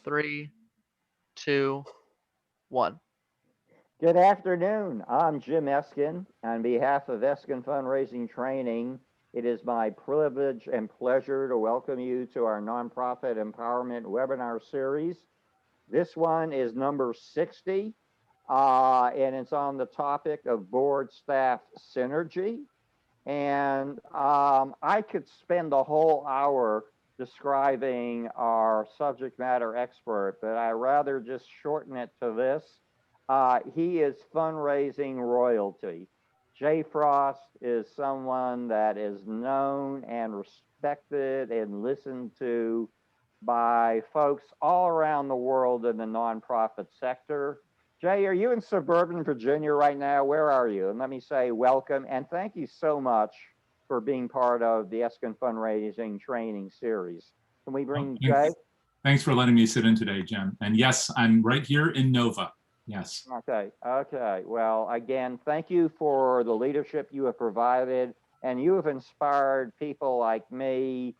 Three, two, one. Good afternoon. I'm Jim Eskin. On behalf of Eskin Fundraising Training, it is my privilege and pleasure to welcome you to our nonprofit empowerment webinar series. This one is number 60, and it's on the topic of board staff synergy. And I could spend a whole hour describing our subject matter expert, but I rather just shorten it to this. He is fundraising royalty. Jay Frost is someone that is known and respected and listened to by folks all around the world in the nonprofit sector. Jay, are you in suburban Virginia right now? Where are you? And let me say welcome and thank you so much for being part of the Eskin Fundraising Training Series. Can we Well, bring Jay? thanks for letting me sit in today, Jim. And yes, I'm right here in Nova. Yes. Okay. Well, again, thank you for the leadership you have provided, and you have inspired people like me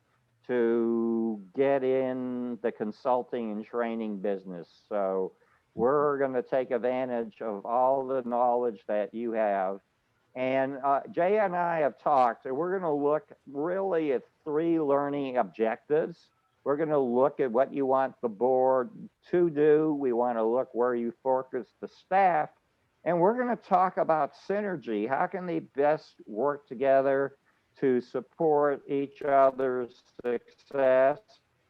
to get in the consulting and training business. So we're going to take advantage of all the knowledge that you have. And Jay and I have talked, and we're going to look really at three learning objectives. We're going to look at what you want the board to do. We want to look where you focus the staff. And we're going to talk about synergy. How can they best work together to support each other's success?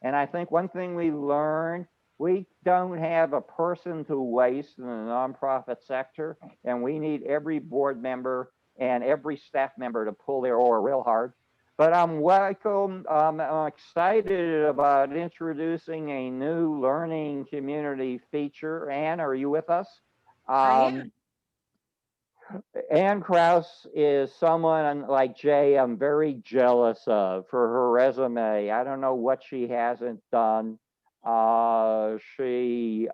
And I think one thing we learned, we don't have a person to waste in the nonprofit sector, and we need every board member and every staff member to pull their oar real hard. But I'm excited about introducing a new learning community feature. Anne, are you with us? I am. Anne Krause is someone like Jay I'm very jealous of for her resume. I don't know what she hasn't done. She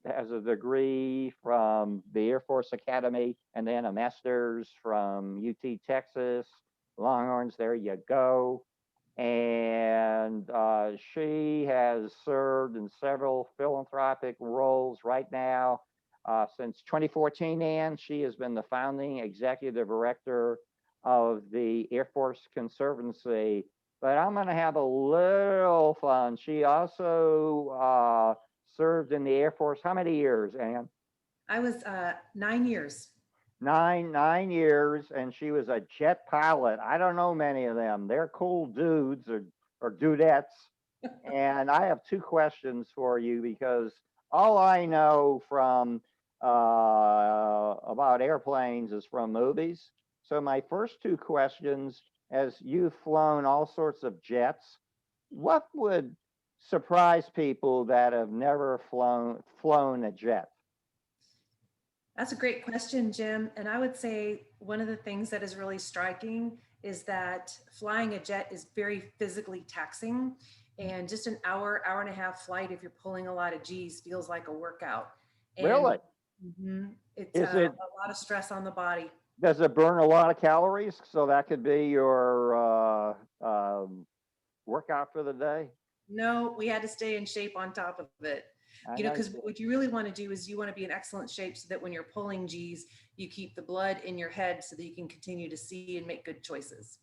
has a degree from the Air Force Academy and then a master's from UT Texas. Longhorns, there you go. And she has served in several philanthropic roles right now. Since 2014, and she has been the founding executive director of the Air Force Conservancy. But I'm going to have a little fun. She also served in the Air Force. How many years, Ann? I was 9 years. Nine years, and she was a jet pilot. I don't know many of them. They're cool dudes or dudettes. And I have two questions for you because all I know from about airplanes is from movies. So my first two questions, as you've flown all sorts of jets, what would surprise people that have never flown a jet? That's a great question, Jim. And I would say one of the things that is really striking is that flying a jet is very physically taxing. And just an hour and a half flight, if you're pulling a lot of G's, feels like a workout. And Really? it's Is it a lot of stress on the body. Does it burn a lot of calories? So that could be your workout for the day. No, we had to stay in shape on top of it. I You know, know. because what you really want to do is you want to be in excellent shape so that when you're pulling G's, you keep the blood in your head so that you can continue to see and make good choices.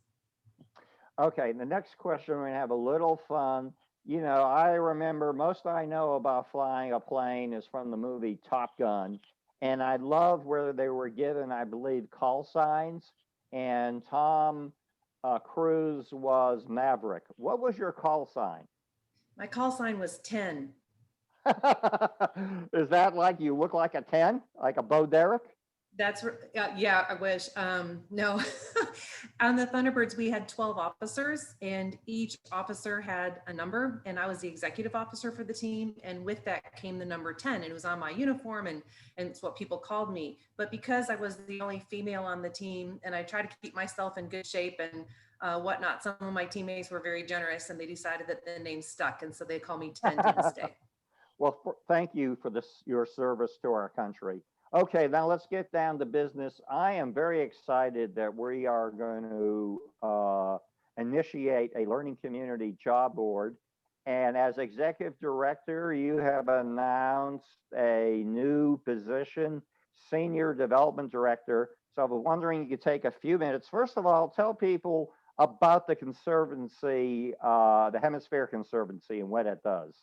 Okay, the next question, we're gonna have a little fun. You know, I remember most I know about flying a plane is from the movie Top Gun, and I love where they were given, I believe, call signs. And Tom Cruise was Maverick. What was your call sign? My call sign was 10. Is that like you look like a 10, like a Bo Derek? Yeah, I wish. No, on the Thunderbirds, we had 12 officers and each officer had a number, and I was the executive officer for the team. And with that came the number 10, and it was on my uniform, and it's what people called me. But because I was the only female on the team and I tried to keep myself in good shape and whatnot, some of my teammates were very generous and they decided that the name stuck. And so they call me 10 to this day. Well, thank you for your service to our country. Okay, now let's get down to business. I am very excited that we are going to initiate a learning community job board. And as executive director, you have announced a new position, senior development director. So I was wondering you could take a few minutes. First of all, tell people about the Conservancy, the Hemisphere Conservancy, and what it does.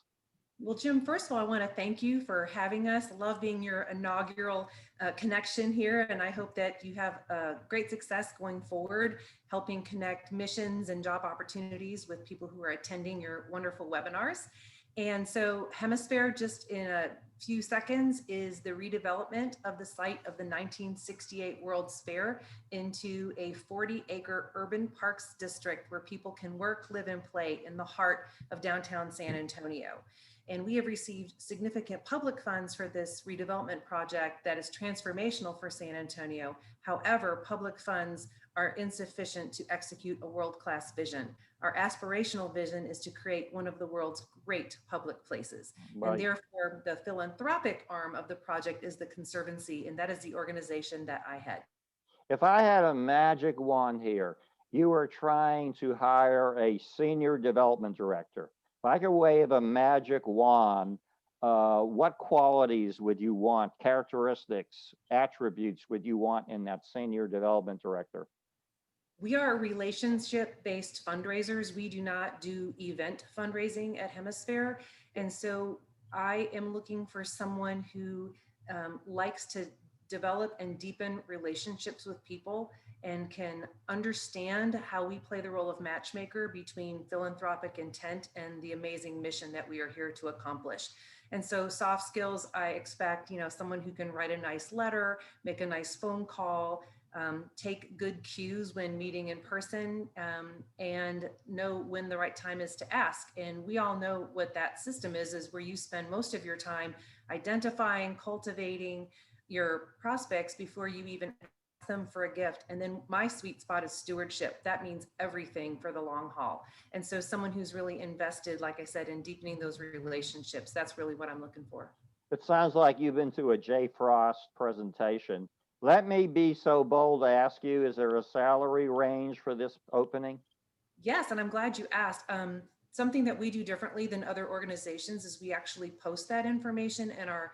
Well, Jim, first of all, I want to thank you for having us. I love being your inaugural connection here, and I hope that you have great success going forward, helping connect missions and job opportunities with people who are attending your wonderful webinars. And so Hemisphere, just in a few seconds, is the redevelopment of the site of the 1968 World's Fair into a 40-acre urban parks district where people can work, live, and play in the heart of downtown San Antonio. And we have received significant public funds for this redevelopment project that is transformational for San Antonio. However, public funds are insufficient to execute a world-class vision. Our aspirational vision is to create one of the world's great public places. Right. And therefore, the philanthropic arm of the project is the Conservancy, and that is the organization that I head. If I had a magic wand here, you were trying to hire a senior development director. If I could wave a magic wand, what qualities would you want, characteristics, attributes would you want in that senior development director? We are relationship-based fundraisers. We do not do event fundraising at Hemisphere. And so I am looking for someone who likes to develop and deepen relationships with people and can understand how we play the role of matchmaker between philanthropic intent and the amazing mission that we are here to accomplish. And so soft skills, I expect, someone who can write a nice letter, make a nice phone call, take good cues when meeting in person, and know when the right time is to ask. And we all know what that system is where you spend most of your time identifying, cultivating your prospects before you even ask them for a gift. And then my sweet spot is stewardship. That means everything for the long haul. And so someone who's really invested, like I said, in deepening those relationships, that's really what I'm looking for. It sounds like you've been to a Jay Frost presentation. Let me be so bold to ask you, is there a salary range for this opening? Yes, and I'm glad you asked. Something that we do differently than other organizations is we actually post that information in our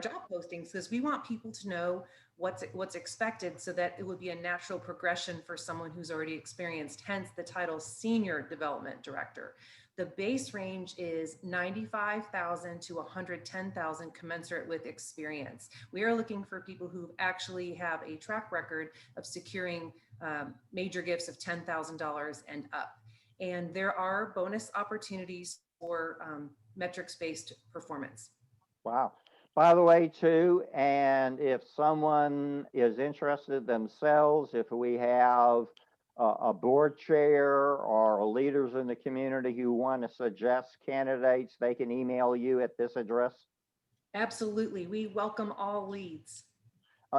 job postings, because we want people to know what's expected, so that it would be a natural progression for someone who's already experienced, hence the title Senior Development Director. The base range is $95,000 to $110,000, commensurate with experience. We are looking for people who actually have a track record of securing major gifts of $10,000 and up. And there are bonus opportunities for metrics-based performance. Wow. By the way, too, and if someone is interested themselves, if we have a board chair or leaders in the community who want to suggest candidates, they can email you at this address? Absolutely. We welcome all leads.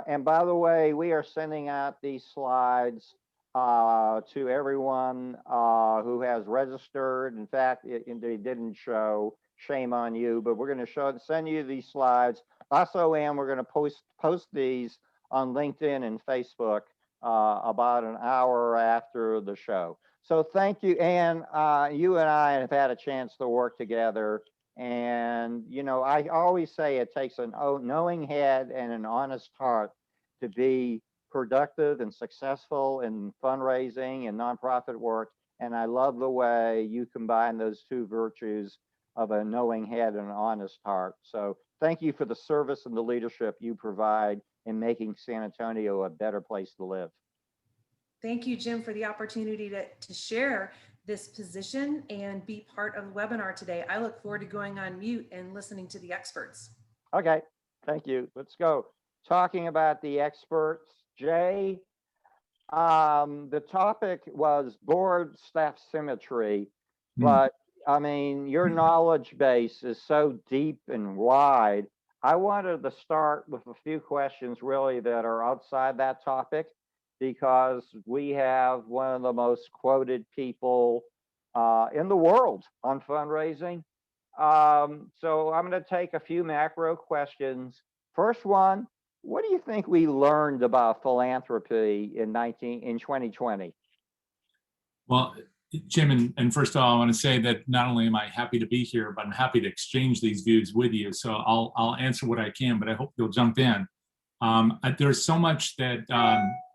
And by the way, we are sending out these slides to everyone who has registered. In fact, they didn't show. Shame on you, but we're going to send you these slides. Also, we're going to post these on LinkedIn and Facebook about an hour after the show. So thank you, Ann. You and I have had a chance to work together. And, I always say it takes a knowing head and an honest heart to be productive and successful in fundraising and nonprofit work. And I love the way you combine those two virtues of a knowing head and an honest heart. So thank you for the service and the leadership you provide in making San Antonio a better place to live. Thank you, Jim, for the opportunity to share this position and be part of the webinar today. I look forward to going on mute and listening to the experts. Okay, thank you. Let's go. Talking about the experts, Jay, the topic was board staff symmetry, but I mean, your knowledge base is so deep and wide. I wanted to start with a few questions really that are outside that topic, because we have one of the most quoted people in the world on fundraising. So I'm going to take a few macro questions. First one, what do you think we learned about philanthropy in 2020? Well, Jim, and first of all, I want to say that not only am I happy to be here, but I'm happy to exchange these views with you. So I'll answer what I can, but I hope you'll jump in. There's so much that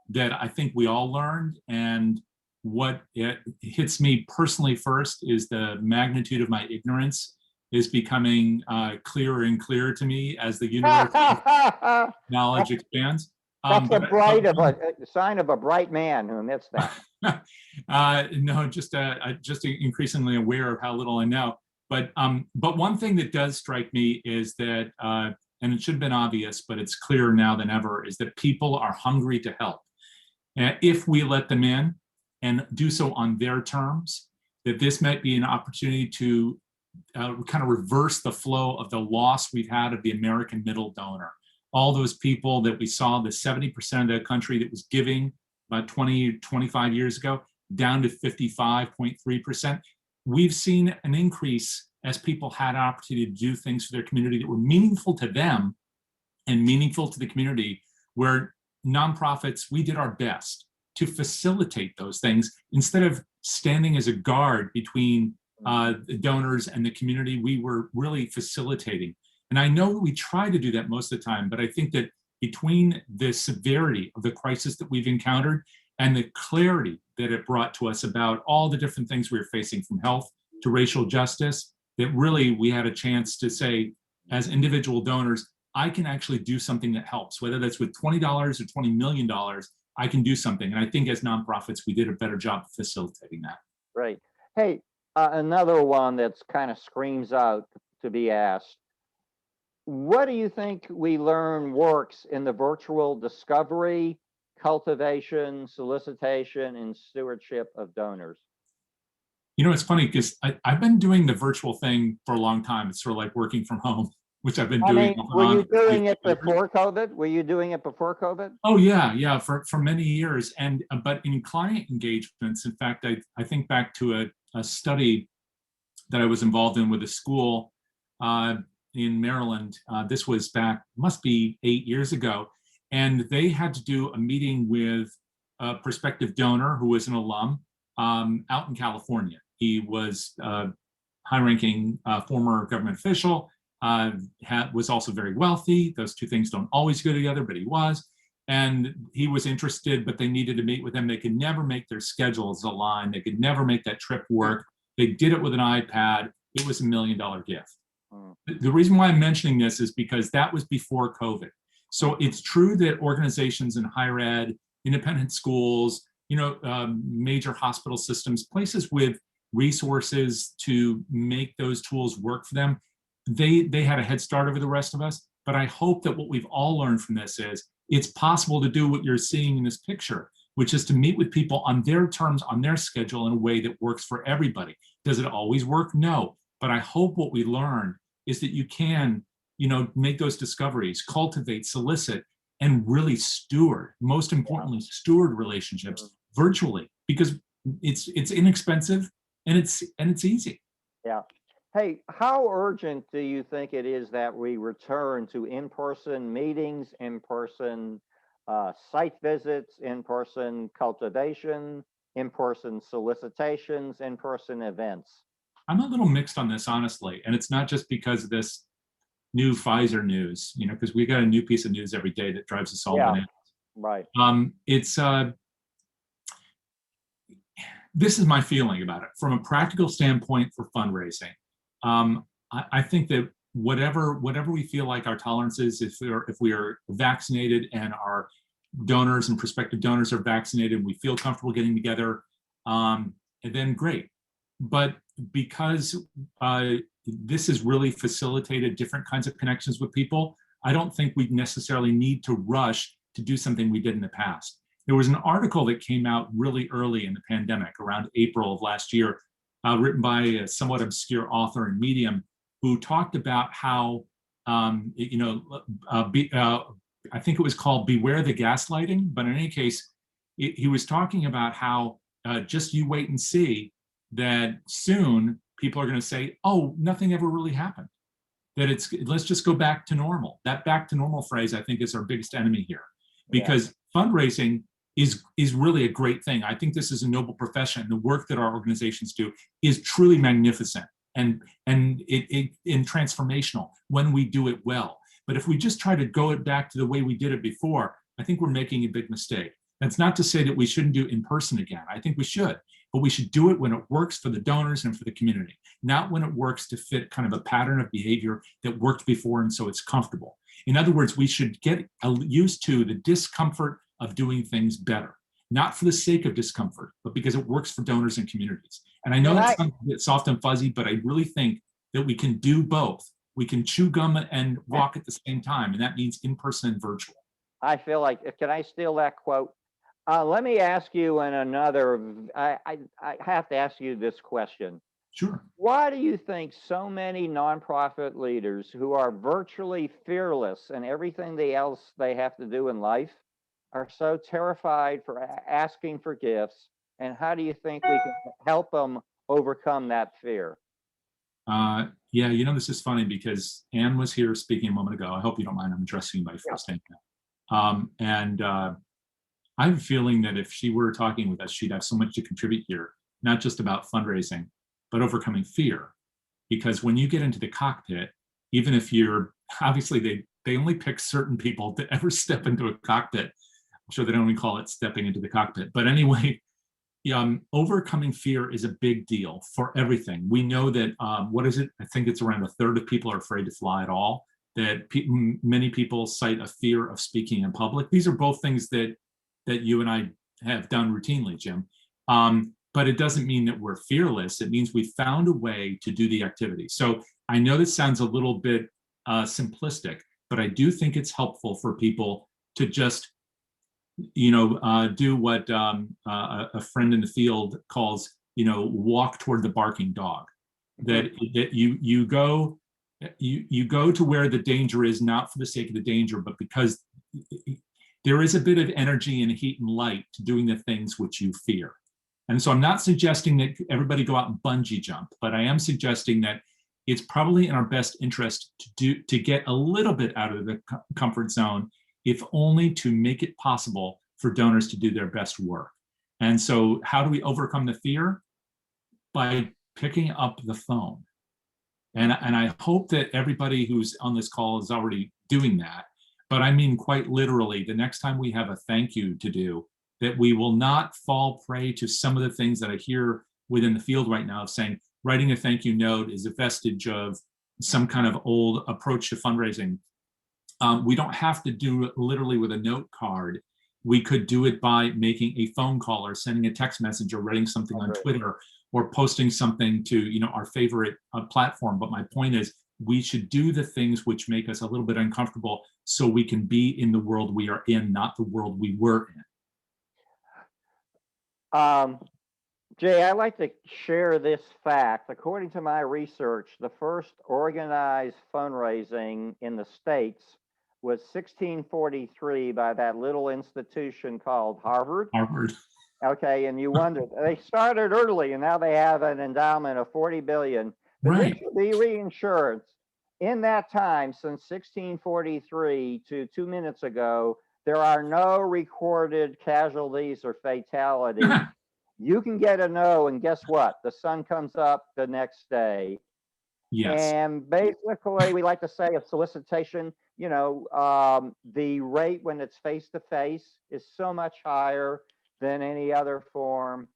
that I think we all learned, and what it hits me personally first is the magnitude of my ignorance is becoming clearer and clearer to me as the universe knowledge expands. That's a sign of a bright man who admits that. No, just increasingly aware of how little I know. But one thing that does strike me is that, and it should have been obvious, but it's clearer now than ever, is that people are hungry to help. If we let them in and do so on their terms, that this might be an opportunity to kind of reverse the flow of the loss we've had of the American middle donor. All those people that we saw, the 70% of the country that was giving about 20, 25 years ago, down to 55.3%. We've seen an increase as people had an opportunity to do things for their community that were meaningful to them and meaningful to the community, where nonprofits, we did our best to facilitate those things. Instead of standing as a guard between the donors and the community, we were really facilitating. And I know we try to do that most of the time, but I think that between the severity of the crisis that we've encountered and the clarity that it brought to us about all the different things we were facing, from health to racial justice, that really we had a chance to say, as individual donors, I can actually do something that helps, whether that's with $20 or $20 million, I can do something. And I think as nonprofits, we did a better job of facilitating that. Right. Hey, another one that's kind of screams out to be asked. What do you think we learn works in the virtual discovery, cultivation, solicitation, and stewardship of donors? You know, it's funny because I've been doing the virtual thing for a long time. It's sort of like working from home, which I've been doing. Were you doing it before COVID? Were you doing it before COVID? Oh yeah, for many years. And but in client engagements, in fact, I think back to a study that I was involved in with a school in Maryland. This was back, must be 8 years ago. And they had to do a meeting with a prospective donor who was an alum out in California. He was a high-ranking former government official, was also very wealthy. Those two things don't always go together, but he was. And he was interested, but they needed to meet with him. They could never make their schedules align. They could never make that trip work. They did it with an iPad. It was $1 million gift. The reason why I'm mentioning this is because that was before COVID. So it's true that organizations in higher ed, independent schools, major hospital systems, places with resources to make those tools work for them, they had a head start over the rest of us. But I hope that what we've all learned from this is it's possible to do what you're seeing in this picture, which is to meet with people on their terms, on their schedule, in a way that works for everybody. Does it always work? No. But I hope what we learn is that you can, make those discoveries, cultivate, solicit, and really steward, most importantly, steward relationships virtually, because it's inexpensive and it's easy. Yeah. Hey, how urgent do you think it is that we return to in-person meetings, in-person site visits, in-person cultivation, in-person solicitations, in-person events? I'm a little mixed on this, honestly, and it's not just because of this new Pfizer news, because we got a new piece of news every day that drives us all bananas. Right. This is my feeling about it. From a practical standpoint for fundraising, I think that whatever we feel like our tolerance is, if we are vaccinated and our donors and prospective donors are vaccinated, we feel comfortable getting together, and then great. But because this has really facilitated different kinds of connections with people, I don't think we necessarily need to rush to do something we did in the past. There was an article that came out really early in the pandemic, around April of last year, written by a somewhat obscure author in Medium, who talked about how, I think it was called Beware the Gaslighting, but in any case, he was talking about how just you wait and see that soon people are going to say, oh, nothing ever really happened. That let's just go back to normal. That back to normal phrase, I think, is our biggest enemy here, because fundraising is really a great thing. I think this is a noble profession. The work that our organizations do is truly magnificent and transformational when we do it well. But if we just try to go it back to the way we did it before, I think we're making a big mistake. That's not to say that we shouldn't do it in person again. I think we should, but we should do it when it works for the donors and for the community, not when it works to fit kind of a pattern of behavior that worked before and so it's comfortable. In other words, we should get used to the discomfort of doing things better, not for the sake of discomfort, but because it works for donors and communities. And I know that sounds a bit soft and fuzzy, but I really think that we can do both. We can chew gum and walk at the same time, and that means in person and virtual. I feel like, can I steal that quote? Let me ask you in another, I have to ask you this question. Sure. Why do you think so many nonprofit leaders who are virtually fearless in everything else they have to do in life are so terrified for asking for gifts? And how do you think we can help them overcome that fear? Yeah, you know, this is funny because Anne was here speaking a moment ago. I hope you don't mind, I'm addressing you by first name now. I have a feeling that if she were talking with us, she'd have so much to contribute here, not just about fundraising, but overcoming fear. Because when you get into the cockpit, even if you're, obviously they only pick certain people to ever step into a cockpit. I'm sure they don't even call it stepping into the cockpit. But anyway, overcoming fear is a big deal for everything. We know that, what is it? I think it's around a third of people are afraid to fly at all. That many people cite a fear of speaking in public. These are both things that you and I have done routinely, Jim. But it doesn't mean that we're fearless. It means we found a way to do the activity. So I know this sounds a little bit simplistic, but I do think it's helpful for people to just, do what a friend in the field calls, walk toward the barking dog. That you go to where the danger is, not for the sake of the danger, but because there is a bit of energy and heat and light to doing the things which you fear. And so I'm not suggesting that everybody go out and bungee jump, but I am suggesting that it's probably in our best interest to get a little bit out of the comfort zone, if only to make it possible for donors to do their best work. And so how do we overcome the fear? By picking up the phone. And I hope that everybody who's on this call is already doing that. But I mean, quite literally, the next time we have a thank you to do, that we will not fall prey to some of the things that I hear within the field right now of saying, writing a thank you note is a vestige of some kind of old approach to fundraising. We don't have to do it literally with a note card. We could do it by making a phone call or sending a text message or writing something on Twitter or posting something to our favorite platform. But my point is, we should do the things which make us a little bit uncomfortable so we can be in the world we are in, not the world we were in. Jay, I'd like to share this fact. According to my research, the first organized fundraising in the States was 1643 by that little institution called Harvard. Harvard. Okay, and you wonder, they started early and now they have an endowment of 40 billion. But Right. this should be reinsurance. In that time, since 1643 to 2 minutes ago, there are no recorded casualties or fatalities. You can get a no, and guess what? The sun comes up the next day. Yes. And basically, we like to say of solicitation, the rate when it's face to face is so much higher than any other form.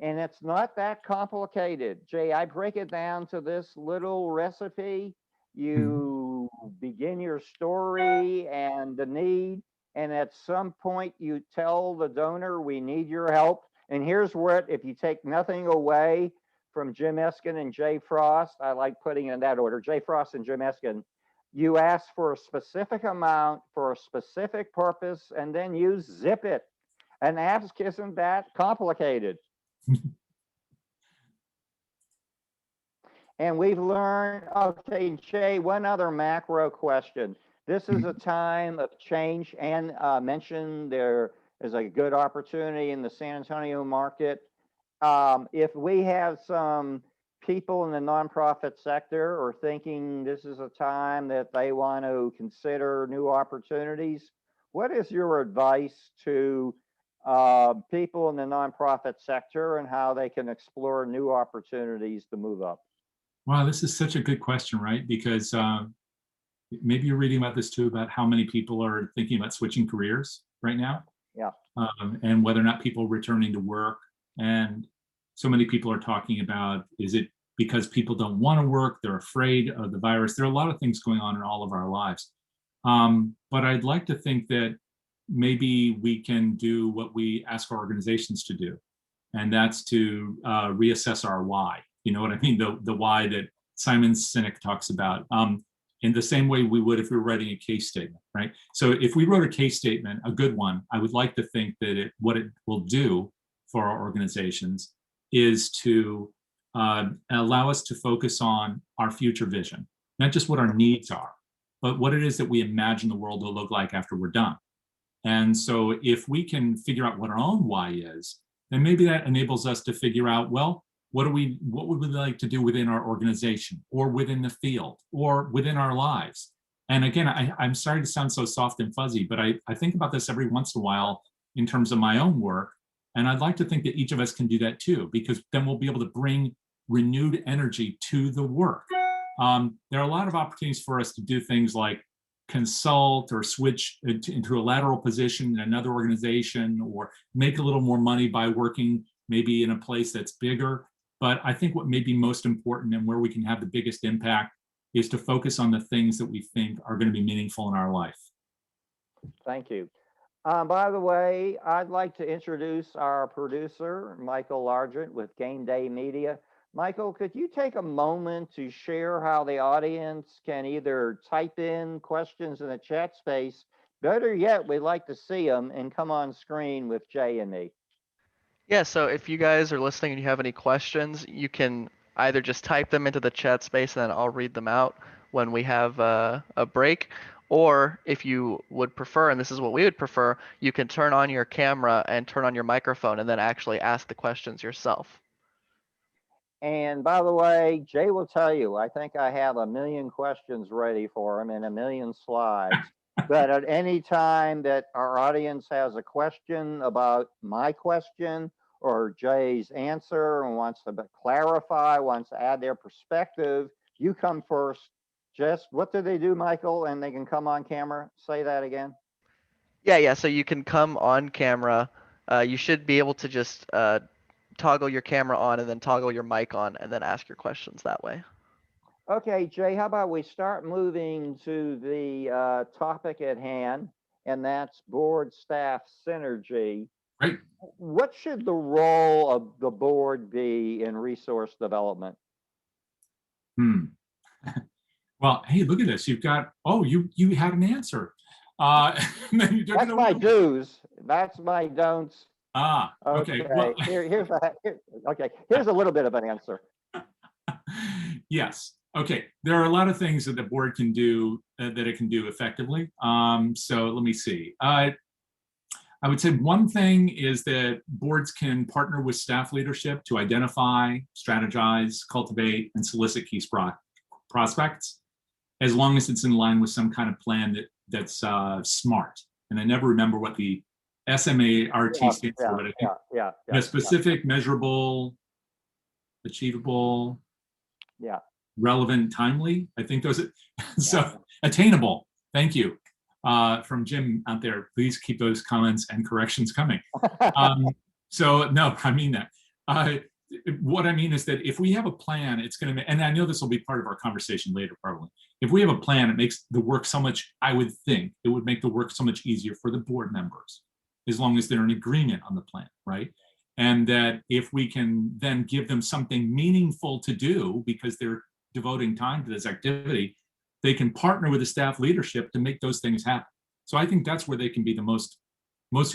And it's not that complicated. Jay, I break it down to this little recipe. You begin your story and the need, and at some point you tell the donor, we need your help. And here's what, if you take nothing away from Jim Eskin and Jay Frost, I like putting it in that order, Jay Frost and Jim Eskin, you ask for a specific amount for a specific purpose, and then you zip it. And ask isn't that complicated. And we've learned, okay, Jay, one other macro question. This is a time of change, and mentioned there is a good opportunity in the San Antonio market. If we have some people in the nonprofit sector or thinking this is a time that they want to consider new opportunities, what is your advice to people in the nonprofit sector and how they can explore new opportunities to move up? Wow, this is such a good question, right? Because maybe you're reading about this too, about how many people are thinking about switching careers right now. Yeah. And whether or not people returning to work. And so many people are talking about, is it because people don't want to work? They're afraid of the virus. There are a lot of things going on in all of our lives. But I'd like to think that maybe we can do what we ask our organizations to do, and that's to reassess our why. You know what I mean? The why that Simon Sinek talks about. In the same way we would if we were writing a case statement, right? So if we wrote a case statement, a good one, I would like to think that what it will do for our organizations is to allow us to focus on our future vision, not just what our needs are, but what it is that we imagine the world will look like after we're done. And so if we can figure out what our own why is, then maybe that enables us to figure out, well, what would we like to do within our organization or within the field or within our lives? And again, I'm sorry to sound so soft and fuzzy, but I think about this every once in a while in terms of my own work. And I'd like to think that each of us can do that too, because then we'll be able to bring renewed energy to the work. There are a lot of opportunities for us to do things like consult or switch into a lateral position in another organization, or make a little more money by working maybe in a place that's bigger. But I think what may be most important and where we can have the biggest impact is to focus on the things that we think are going to be meaningful in our life. Thank you. By the way, I'd like to introduce our producer, Michael Largent with Game Day Media. Michael, could you take a moment to share how the audience can either type in questions in the chat space, better yet, we'd like to see them and come on screen with Jay and me. Yeah, so if you guys are listening and you have any questions, you can either just type them into the chat space and then I'll read them out when we have a break. Or if you would prefer, and this is what we would prefer, you can turn on your camera and turn on your microphone and then actually ask the questions yourself. And by the way, Jay will tell you, I think I have a million questions ready for him and a million slides. But at any time that our audience has a question about my question or Jay's answer and wants to clarify, wants to add their perspective, you come first. Just what do they do, Michael? And they can come on camera. Say that again. Yeah, so you can come on camera. You should be able to just toggle your camera on and then toggle your mic on and then ask your questions that way. Okay, Jay, how about we start moving to the topic at hand, and that's board staff synergy. Right. What should the role of the board be in resource development? Well, hey, look at this. You've got, you had an answer. That's my do's. That's my don'ts. Okay. Well, here's a little bit of an answer. Yes. Okay. There are a lot of things that the board can do that it can do effectively. So let me see. I would say one thing is that boards can partner with staff leadership to identify, strategize, cultivate, and solicit key prospects, as long as it's in line with some kind of plan that's smart. And I never remember what the SMART stands for, but I think the specific, measurable, achievable, relevant, timely. I think those are so attainable. Thank you. From Jim out there, please keep those comments and corrections coming. So no, I mean that. What I mean is that if we have a plan, it's going to, and I know this will be part of our conversation later probably. If we have a plan, it makes the work so much, I would think, it would make the work so much easier for the board members, as long as they're in agreement on the plan, right? And that if we can then give them something meaningful to do because they're devoting time to this activity, they can partner with the staff leadership to make those things happen. So I think that's where they can be the most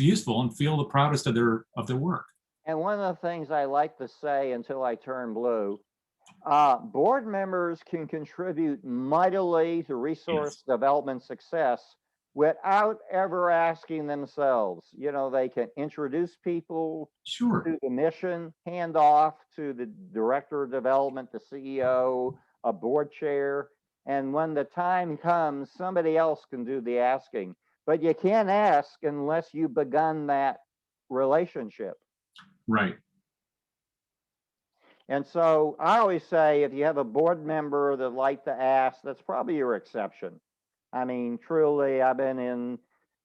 useful and feel the proudest of their work. And one of the things I like to say until I turn blue, board members can contribute mightily to resource development success without ever asking themselves. You know, they can introduce people to the mission, hand off to the director of development, the CEO, a board chair. And when the time comes, somebody else can do the asking. But you can't ask unless you've begun that relationship. Right. And so I always say, if you have a board member that like to ask, that's probably your exception. I mean, truly, I've been in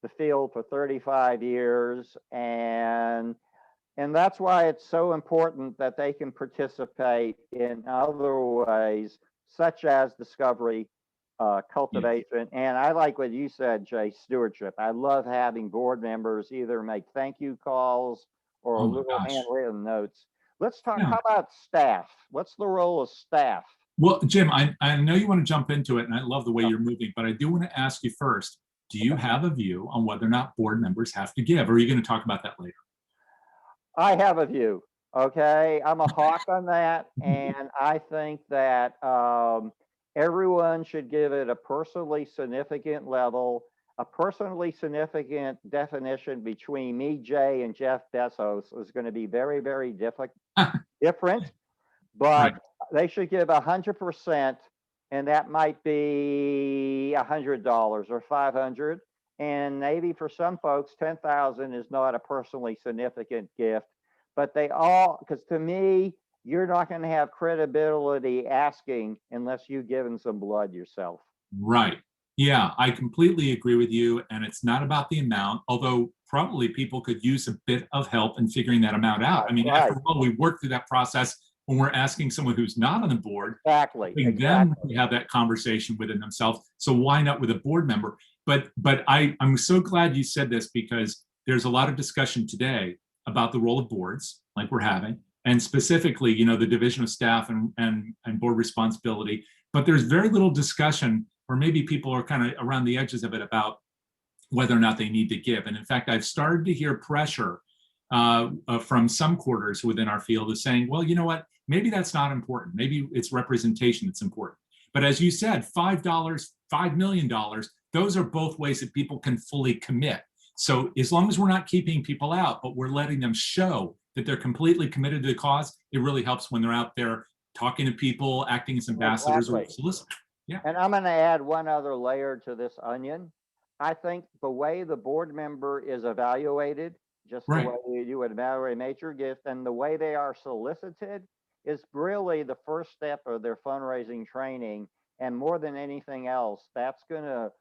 the field for 35 years, and that's why it's so important that they can participate in other ways, such as discovery, Yes. cultivation. And I like what you said, Jay, stewardship. I love having board members either make thank you calls or Oh my little gosh. handwritten notes. Let's talk, Yeah. how about staff? What's the role of staff? Well, Jim, I know you want to jump into it, and I love the way you're moving, but I do want to ask you first, do you have a view on whether or not board members have to give, or are you going to talk about that later? I have a view. Okay, I'm a hawk on that, and I think that everyone should give it a personally significant level. A personally significant definition between me, Jay, and Jeff Bezos is going to be very, very different, Right. but they should give 100%, and that might be $100 or 500. And maybe for some folks, 10,000 is not a personally significant gift, but they all, because to me, you're not going to have credibility asking unless you've given some blood yourself. Right. Yeah, I completely agree with you. And it's not about the amount, although probably people could use a bit of help in figuring that amount out. I mean, Right. after all, we work through that process when we're asking someone who's not on the board, Exactly. helping them have that conversation within themselves. So why not with a board member? But I'm so glad you said this, because there's a lot of discussion today about the role of boards, like we're having, and specifically, you know, the division of staff and board responsibility. But there's very little discussion, or maybe people are kind of around the edges of it, about whether or not they need to give. And in fact, I've started to hear pressure from some quarters within our field is saying, well, you know what, maybe that's not important. Maybe it's representation that's important. But as you said, $5, $5 million, those are both ways that people can fully commit. So as long as we're not keeping people out, but we're letting them show that they're completely committed to the cause, it really helps when they're out there talking to people, acting as ambassadors or solicitors. Yeah. And I'm going to add one other layer to this onion. I think the way the board member is evaluated, just the way you would evaluate a major gift, and the way they are solicited is really the first step of their fundraising training. And more than anything else, that's going to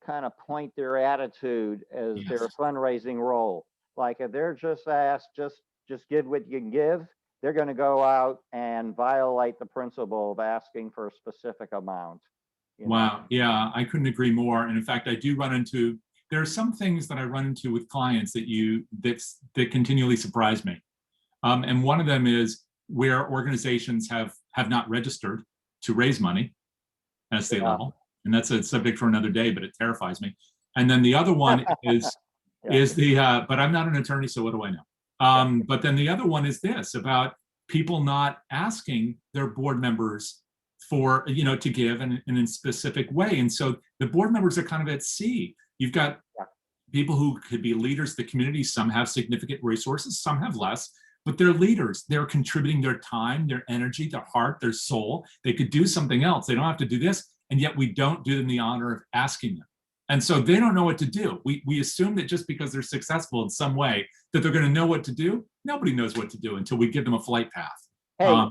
kind of point their attitude as their fundraising role. Like if they're just asked, just give what you can give, they're going to go out and violate the principle of asking for a specific amount. Wow. Yeah, I couldn't agree more. And in fact, I do run into, there are some things that I run into with clients that continually surprise me. And one of them is where organizations have not registered to raise money at a state level. And that's a subject for another day, but it terrifies me. And then the other one is but I'm not an attorney, so what do I know? But then the other one is this, about people not asking their board members for, to give in a specific way. And so the board members are kind of at sea. You've got people who could be leaders of the community. Some have significant resources, some have less, but they're leaders. They're contributing their time, their energy, their heart, their soul. They could do something else. They don't have to do this. And yet we don't do them the honor of asking them. And so they don't know what to do. We assume that just because they're successful in some way, that they're going to know what to do. Nobody knows what to do until we give them a flight path. Hey,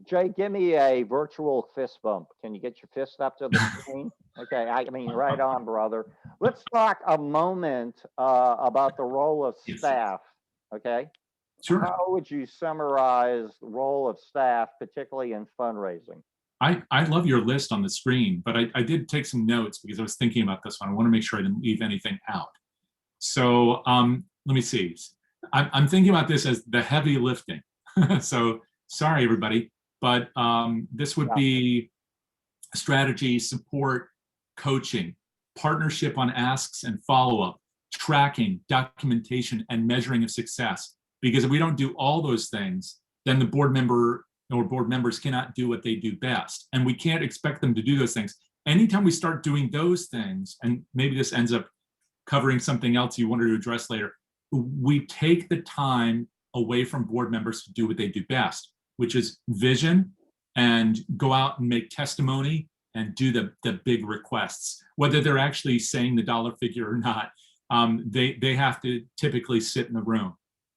Jay, give me a virtual fist bump. Can you get your fist up to the screen? Okay, I mean, right on, brother. Let's talk a moment about the role of staff, okay? Sure. How would you summarize the role of staff, particularly in fundraising? I love your list on the screen, but I did take some notes because I was thinking about this one. I want to make sure I didn't leave anything out. So let me see. I'm thinking about this as the heavy lifting. So sorry, everybody, but this would be strategy, support, coaching, partnership on asks and follow-up, tracking, documentation, and measuring of success. Because if we don't do all those things, then the board member or board members cannot do what they do best. And we can't expect them to do those things. Anytime we start doing those things, and maybe this ends up covering something else you wanted to address later, we take the time away from board members to do what they do best, which is vision and go out and make testimony and do the big requests. Whether they're actually saying the dollar figure or not, they have to typically sit in the room.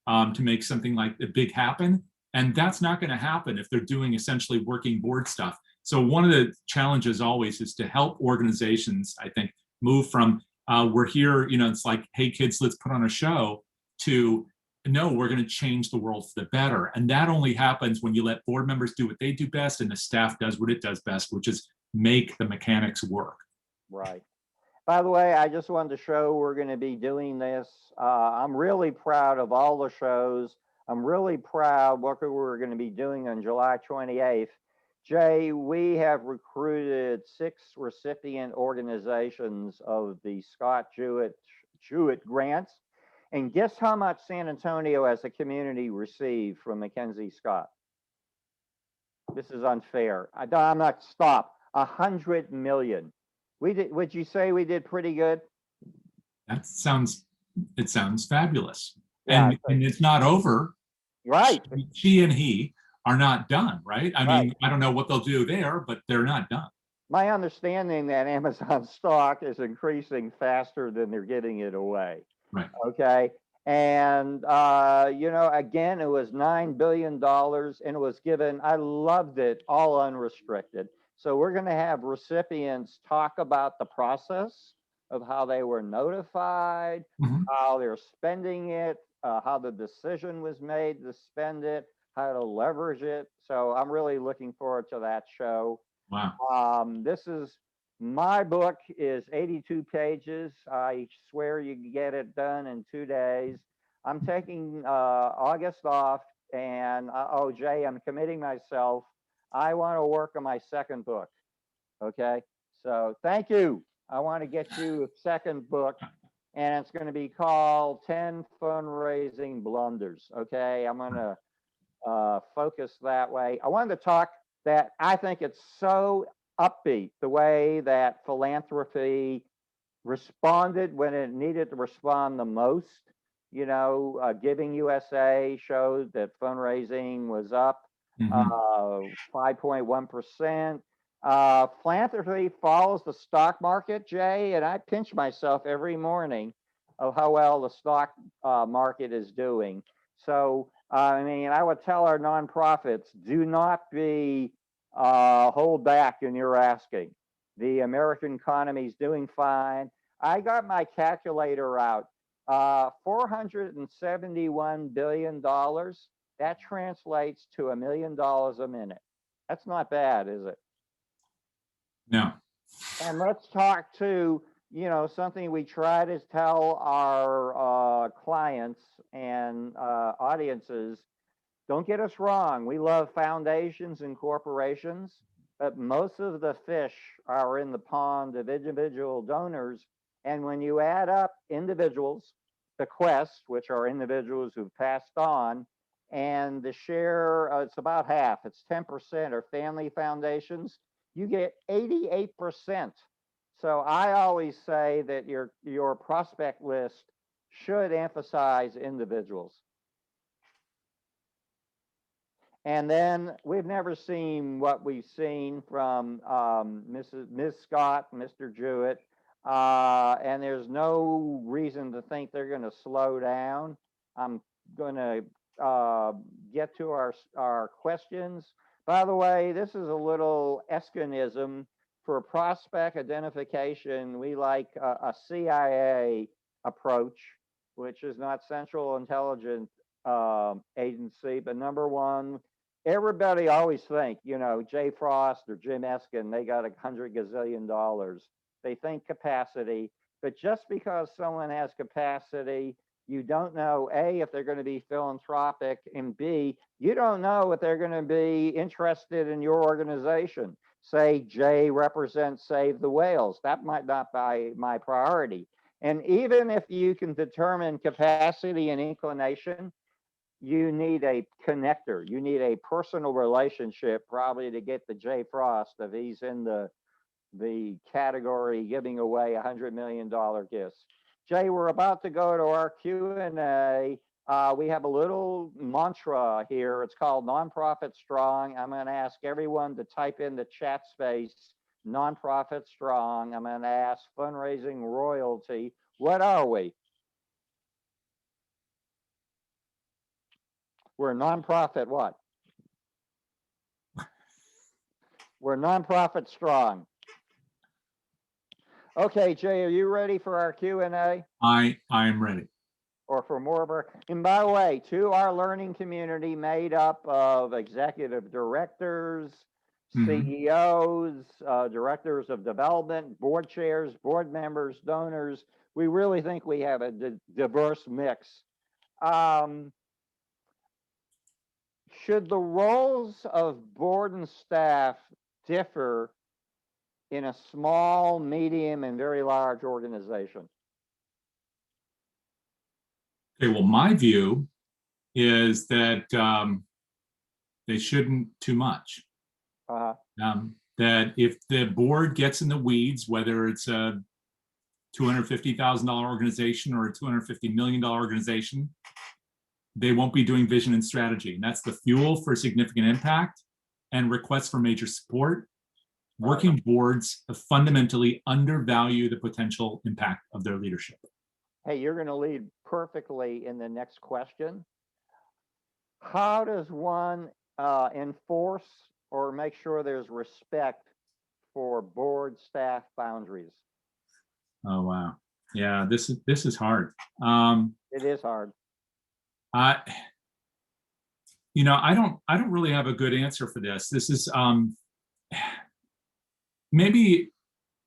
to make something like the big happen. And that's not going to happen if they're doing essentially working board stuff. So one of the challenges always is to help organizations, I think, move from we're here, it's like, hey kids, let's put on a show, to no, we're going to change the world for the better. And that only happens when you let board members do what they do best and the staff does what it does best, which is make the mechanics work. Right. By the way, I just wanted to show we're going to be doing this. I'm really proud of all the shows. I'm really proud what we're going to be doing on July 28th. Jay, we have recruited 6 recipient organizations of the Scott Jewett grants. And guess how much San Antonio as a community received from Mackenzie Scott? This is unfair. I'm not, stop. 100 million. We did, would you say we did pretty good? It sounds fabulous. Yeah, and it's not over. right. She and he are not done, right? I mean, Right. I don't know what they'll do there, but they're not done. My understanding that Amazon stock is increasing faster than they're giving it away. Right. Okay. And, again, it was $9 billion and it was given, I loved it, all unrestricted. So we're going to have recipients talk about the process of how they were notified, how they're spending it, how the decision was made to spend it, how to leverage it. So I'm really looking forward to that show. Wow. This is my book is 82 pages. I swear you can get it done in 2 days. I'm taking August off, and oh, Jay, I'm committing myself. I want to work on my second book. Okay, so thank you. I want to get you a second book, and it's going to be called 10 Fundraising Blunders. Okay, I'm going to focus that way. I wanted to talk that I think it's so upbeat the way that philanthropy responded when it needed to respond the most. Giving USA showed that fundraising was up 5.1%. Philanthropy follows the stock market, Jay, and I pinch myself every morning of how well the stock market is doing. So, I would tell our nonprofits, do not be hold back in your asking. The American economy is doing fine. I got my calculator out. $471 billion. That translates to $1 million a minute. That's not bad, is it? No. And let's talk to, something we try to tell our clients and audiences. Don't get us wrong. We love foundations and corporations, but most of the fish are in the pond of individual donors. And when you add up individuals, bequests, which are individuals who've passed on, and the share, it's about half, it's 10% are family foundations, you get 88%. So I always say that your prospect list should emphasize individuals. And then we've never seen what we've seen from Ms. Scott, Mr. Jewett, and there's no reason to think they're going to slow down. I'm going to get to our questions. By the way, this is a little Eskinism. For prospect identification, we like a CIA approach, which is not Central Intelligence Agency, but number one, everybody always think, Jay Frost or Jim Eskin, they got $100 gazillion. They think capacity, but just because someone has capacity, you don't know, A, if they're going to be philanthropic, and B, you don't know if they're going to be interested in your organization. Say Jay represents Save the Whales. That might not be my priority. And even if you can determine capacity and inclination, you need a connector. You need a personal relationship, probably, to get the Jay Frost if he's in the category giving away $100 million gifts. Jay, we're about to go to our Q&A. We have a little mantra here. It's called Nonprofit Strong. I'm going to ask everyone to type in the chat space, Nonprofit Strong. I'm going to ask fundraising royalty. What are we? We're nonprofit what? We're nonprofit strong. Okay, Jay, are you ready for our Q&A? I am ready. Or for more of our, and by the way, to our learning community made up of executive directors, CEOs, directors of development, board chairs, board members, donors. We really think we have a diverse mix. Should the roles of board and staff differ in a small, medium, and very large organization? Okay, well, my view is that they shouldn't too much. That if the board gets in the weeds, whether it's a $250,000 organization or a $250 million organization, they won't be doing vision and strategy. And that's the fuel for significant impact and requests for major support. Working boards fundamentally undervalue the potential impact of their leadership. Hey, you're going to lead perfectly in the next question. How does one enforce or make sure there's respect for board staff boundaries? Oh, wow. Yeah, this is hard. It is hard. I don't really have a good answer for this. This is maybe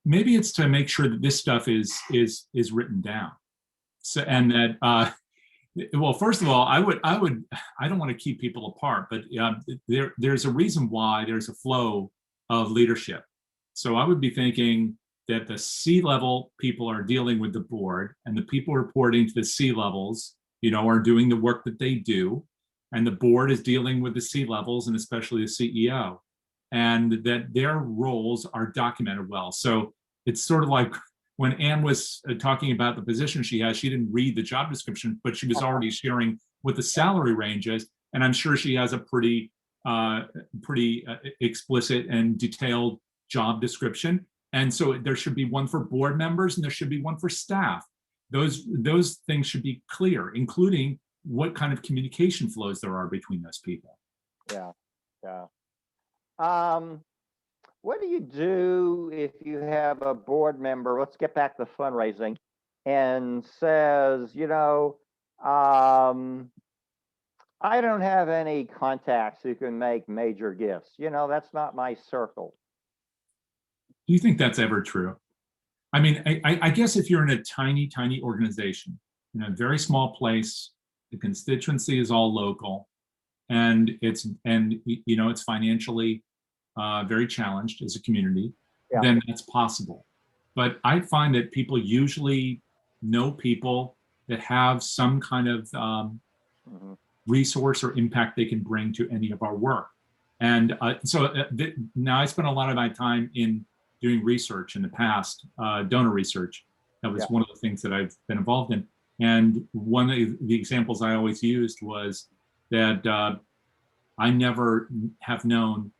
it's to make sure that this stuff is written down. So, and that well, first of all, I don't want to keep people apart, but there's a reason why there's a flow of leadership. So I would be thinking that the C-level people are dealing with the board, and the people reporting to the C-levels, are doing the work that they do, and the board is dealing with the C-levels and especially the CEO, and that their roles are documented well. So it's sort of like when Anne was talking about the position she has, she didn't read the job description, but she was already sharing what the salary range is. And I'm sure she has a pretty explicit and detailed job description. And so there should be one for board members and there should be one for staff. Those things should be clear, including what kind of communication flows there are between those people. Yeah. What do you do if you have a board member, let's get back to fundraising, and says, I don't have any contacts who can make major gifts. That's not my circle. Do you think that's ever true? I mean, I guess if you're in a tiny organization, in a very small place, the constituency is all local, and it's financially very challenged as a community, then that's possible. But I find that people usually know people that have some kind of resource or impact they can bring to any of our work. And now I spend a lot of my time in doing research in the past, donor research. That was one of the things that I've been involved in. And one of the examples I always used was that I never have known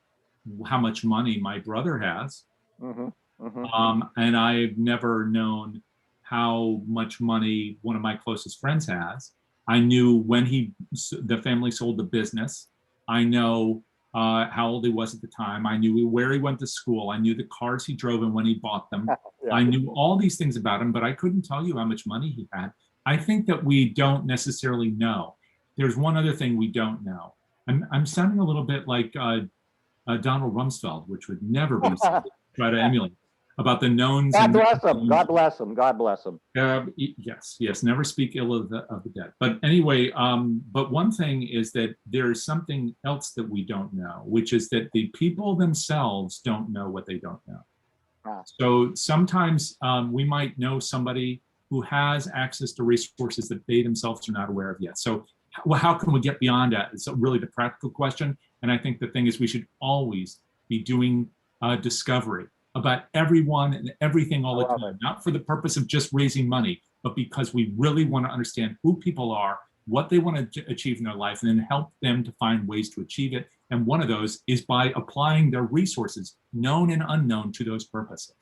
how much money my brother has. And I've never known how much money one of my closest friends has. I knew when the family sold the business. I know how old he was at the time. I knew where he went to school. I knew the cars he drove and when he bought them. I knew all these things about him, but I couldn't tell you how much money he had. I think that we don't necessarily know. There's one other thing we don't know. I'm sounding a little bit like Donald Rumsfeld, which would never be try to emulate, about the knowns. God bless him. God bless him. God bless him. Yes. Never speak ill of the dead. But anyway, but one thing is that there is something else that we don't know, which is that the people themselves don't know what they don't know. So sometimes we might know somebody who has access to resources that they themselves are not aware of yet. So how can we get beyond that? It's really the practical question. And I think the thing is we should always be doing discovery about everyone and everything all the time, not for the purpose of just raising money, but because we really want to understand who people are, what they want to achieve in their life, and then help them to find ways to achieve it. And one of those is by applying their resources, known and unknown, to those purposes.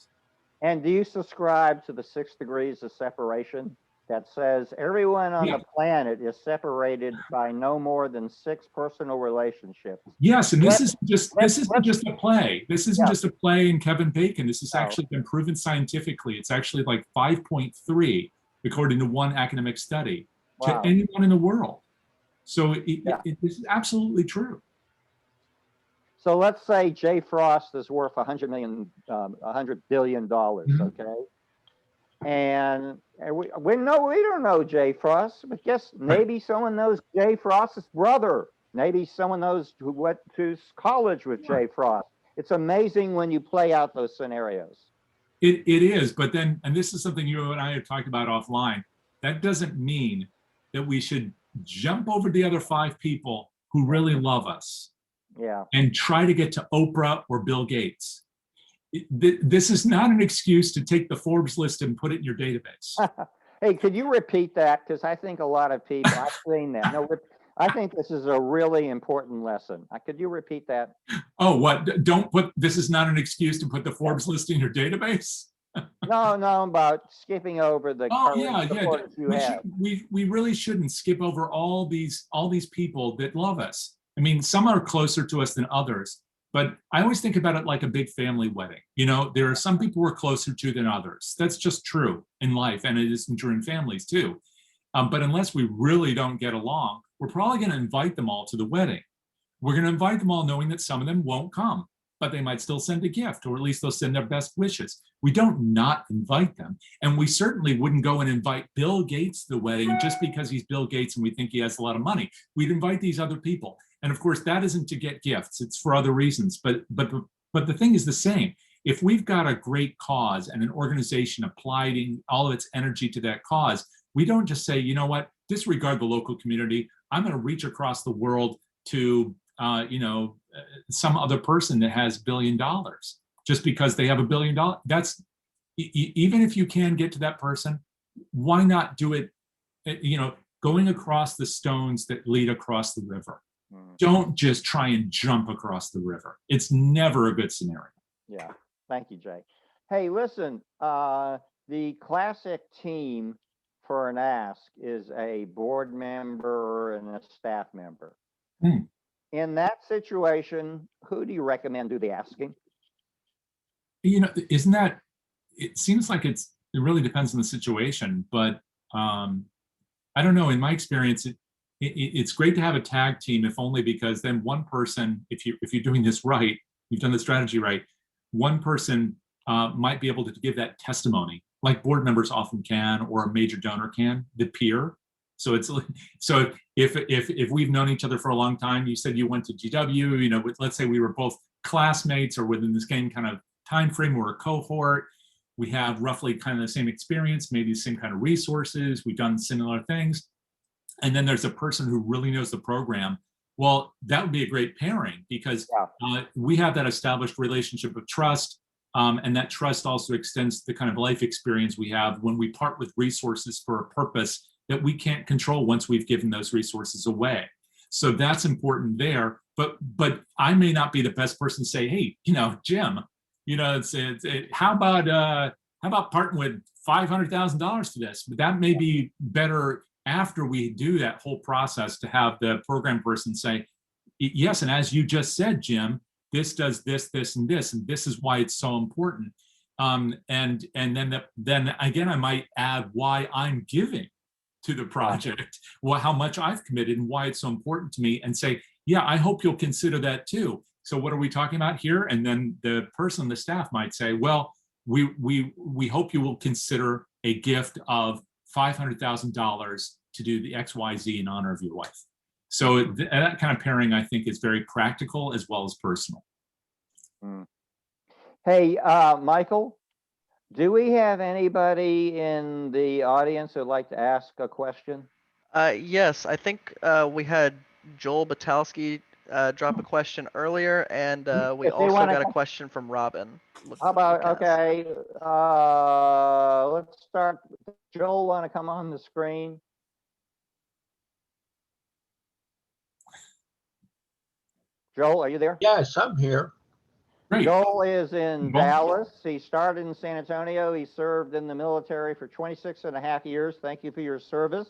And do you subscribe to the 6 degrees of separation? that says everyone on Yeah. the planet is separated by no more than 6 personal relationships. Yes, and Let's- this isn't just a play. This isn't Yeah. just a play in Kevin Bacon. This has No. actually been proven scientifically. It's actually like 5.3 according to one academic study to Wow. anyone in the world. So Yeah. this is absolutely true. So let's say Jay Frost is worth $100 billion, Mhm. okay? And we don't know Jay Frost, but guess maybe someone knows Jay Frost's brother. Maybe someone knows who went to college with Jay Frost. It's amazing when you play out those scenarios. It is, but then, and this is something you and I have talked about offline, that doesn't mean that we should jump over the other 5 people who really love us Yeah. and try to get to Oprah or Bill Gates. This is not an excuse to take the Forbes list and put it in your database. Hey, could you repeat that? Because I think a lot of people, I've seen that. No, I think this is a really important lesson. Could you repeat that? Oh, what? Don't put, this is not an excuse to put the Forbes list in your database? No, about skipping over the Oh current yeah, supporters you have. we really shouldn't skip over all these people that love us. I mean, some are closer to us than others, but I always think about it like a big family wedding. You know, there are some people we're closer to than others. That's just true in life, and it is true in families too. But unless we really don't get along, we're probably going to invite them all to the wedding. We're going to invite them all knowing that some of them won't come, but they might still send a gift, or at least they'll send their best wishes. We don't not invite them. And we certainly wouldn't go and invite Bill Gates to the wedding just because he's Bill Gates and we think he has a lot of money. We'd invite these other people. And of course, that isn't to get gifts. It's for other reasons. But the thing is the same. If we've got a great cause and an organization applying all of its energy to that cause, we don't just say, you know what, disregard the local community. I'm going to reach across the world to some other person that has $1 billion just because they have $1 billion. That's even if you can get to that person, why not do it? Going across the stones that lead across the river. Don't just try and jump across the river. It's never a good scenario. Yeah. Thank you, Jay. Hey, listen, the classic team for an ask is a board member and a staff member. In that situation, who do you recommend do the asking? Isn't that, it seems like it really depends on the situation, but I don't know, in my experience, it's great to have a tag team, if only because then one person, if you're doing this right, you've done the strategy right, one person might be able to give that testimony, like board members often can, or a major donor can, the peer. So if we've known each other for a long time, you said you went to GW, let's say we were both classmates or within the same kind of time frame, we're a cohort, we have roughly kind of the same experience, maybe the same kind of resources, we've done similar things, and then there's a person who really knows the program. Well, that would be a great pairing because we have that established relationship of trust, and that trust also extends to the kind of life experience we have when we part with resources for a purpose that we can't control once we've given those resources away. So that's important there. But I may not be the best person to say, hey, Jim, how about parting with $500,000 to this? But that may be better after we do that whole process to have the program person say, yes, and as you just said, Jim, this does this, this, and this is why it's so important. And then again, I might add why I'm giving to the project, how much I've committed and why it's so important to me, and say, yeah, I hope you'll consider that too. So what are we talking about here? And then the person, the staff might say, well, we hope you will consider a gift of $500,000 to do the XYZ in honor of your wife. So that kind of pairing, I think, is very practical as well as personal. Hey, Michael, do we have anybody in the audience who'd like to ask a question? Yes, I think we had Joel Batalski drop a question earlier, and we also got a question from Robin. How about, okay, let's start. Joel, want to come on the screen? Joel, are you there? Yes, I'm here. Great. Joel is in Well, Dallas. He started in San Antonio. He served in the military for 26 and a half years. Thank you for your service.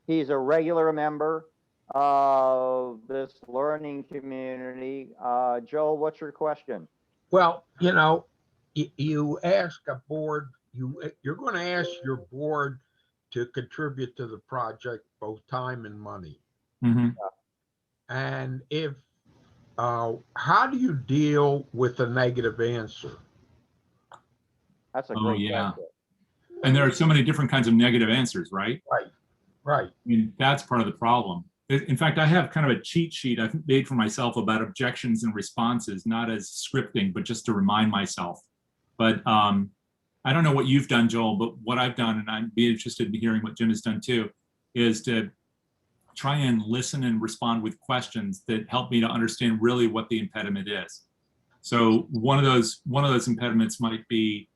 He's a regular member of this learning community. Joel, what's your question? Well, you ask a board, you're going to ask your board to contribute to the project, both time and money. mhm. And how do you deal with a negative answer? That's a Oh, great yeah. question. And there are so many different kinds of negative answers, right? Right. I mean, that's part of the problem. In fact, I have kind of a cheat sheet I've made for myself about objections and responses, not as scripting, but just to remind myself. But I don't know what you've done, Joel, but what I've done, and I'd be interested in hearing what Jim has done too, is to try and listen and respond with questions that help me to understand really what the impediment is. So one of those impediments might be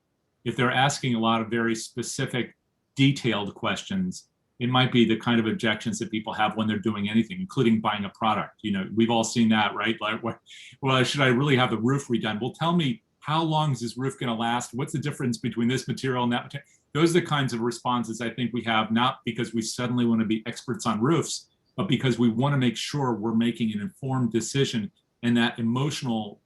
if they're asking a lot of very specific, detailed questions. It might be the kind of objections that people have when they're doing anything, including buying a product. We've all seen that, right? Like, well, should I really have the roof redone? Well, tell me, how long is this roof going to last? What's the difference between this material and that material? Those are the kinds of responses I think we have, not because we suddenly want to be experts on roofs, but because we want to make sure we're making an informed decision, and that emotional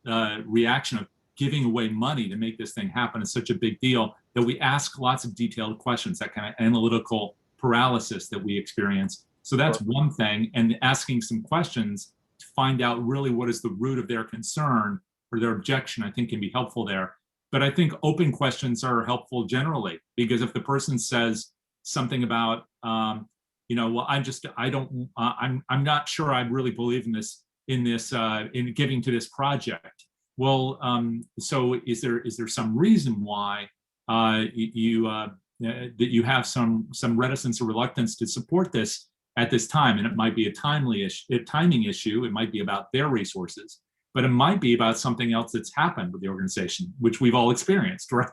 reaction of giving away money to make this thing happen is such a big deal that we ask lots of detailed questions, that kind of analytical paralysis that we experience. So that's one thing, and asking some questions to find out really what is the root of their concern or their objection, I think can be helpful there. But I think open questions are helpful generally, because if the person says something about, well, I'm not sure I really believe in this, in giving to this project. Well, so is there some reason why that you have some reticence or reluctance to support this at this time? And it might be a timing issue. It might be about their resources, but it might be about something else that's happened with the organization, which we've all experienced, right?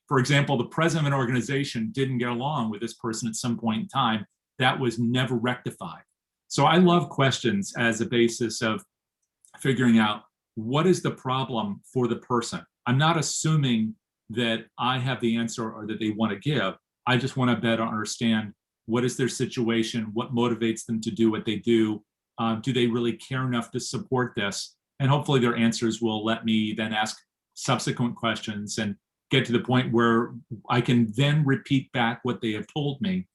For example, the president of an organization didn't get along with this person at some point in time. That was never rectified. So I love questions as a basis of figuring out what is the problem for the person. I'm not assuming that I have the answer or that they want to give. I just want to better understand what is their situation, what motivates them to do what they do. Do they really care enough to support this? And hopefully their answers will let me then ask subsequent questions and get to the point where I can then repeat back what they have told me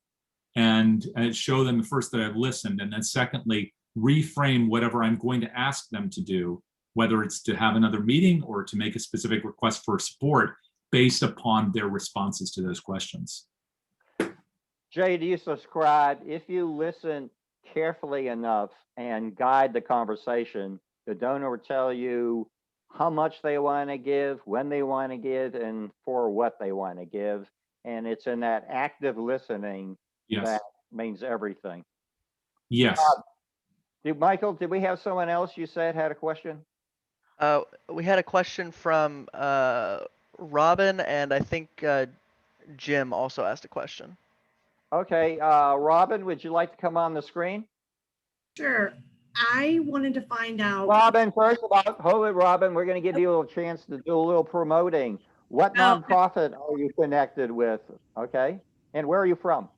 and show them first that I've listened, and then secondly, reframe whatever I'm going to ask them to do, whether it's to have another meeting or to make a specific request for support based upon their responses to those questions. Jay, do you subscribe? If you listen carefully enough and guide the conversation, the donor will tell you how much they want to give, when they want to give, and for what they want to give. And it's in that active listening that means everything. Yes. Michael, did we have someone else you said had a question? We had a question from Robin, and I think Jim also asked a question. Okay, Robin, would you like to come on the screen? Sure. I wanted to find out. Robin, first of all, hold it, Robin. We're going to give you a little chance to do a little promoting. What nonprofit are you connected with? Okay, and where are you from?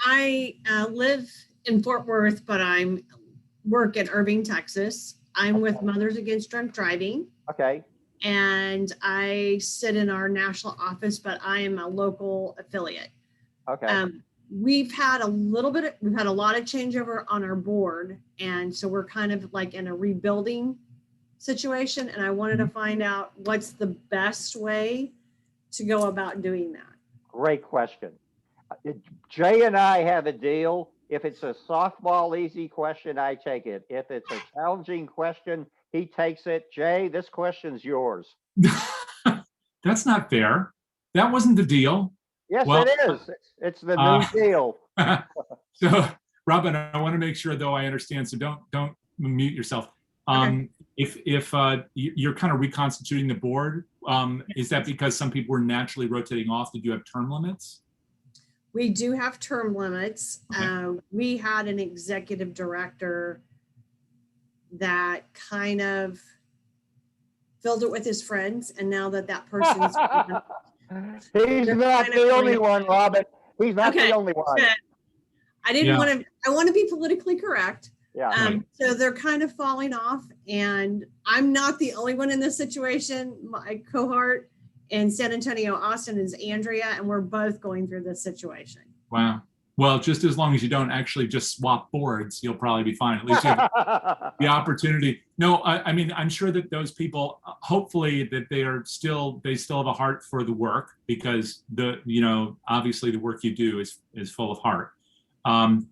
I live in Fort Worth, but I'm work in Irving, Texas. I'm with Mothers Against Drunk Driving. Okay. And I sit in our national office, but I am a local affiliate. Okay. We've had a lot of changeover on our board. And so we're kind of like in a rebuilding situation. And I wanted to find out what's the best way to go about doing that. Great question. Jay and I have a deal. If it's a softball easy question, I take it. If it's a challenging question, he takes it. Jay, this question's yours. That's not fair. That wasn't the deal. Yes, it is. It's the new deal. So, Robin, I want to make sure, though, I understand. So don't mute yourself. Okay. If you're kind of reconstituting the board, is that because some people were naturally rotating off? Did you have term limits? We do have term limits. Okay. We had an executive director that kind of filled it with his friends, and now that that person's He's They're not kind the of only going- one, Robin. He's not Okay, the only one. good. I didn't Yeah. want to. I want to be politically correct. Yeah. So they're kind of falling off, and I'm not the only one in this situation. My cohort in San Antonio, Austin, is Andrea, and we're both going through this situation. Wow. Well, just as long as you don't actually just swap boards, you'll probably be fine. At least you have the opportunity. No, I mean, I'm sure that those people, hopefully that they still have a heart for the work, because obviously the work you do is full of heart.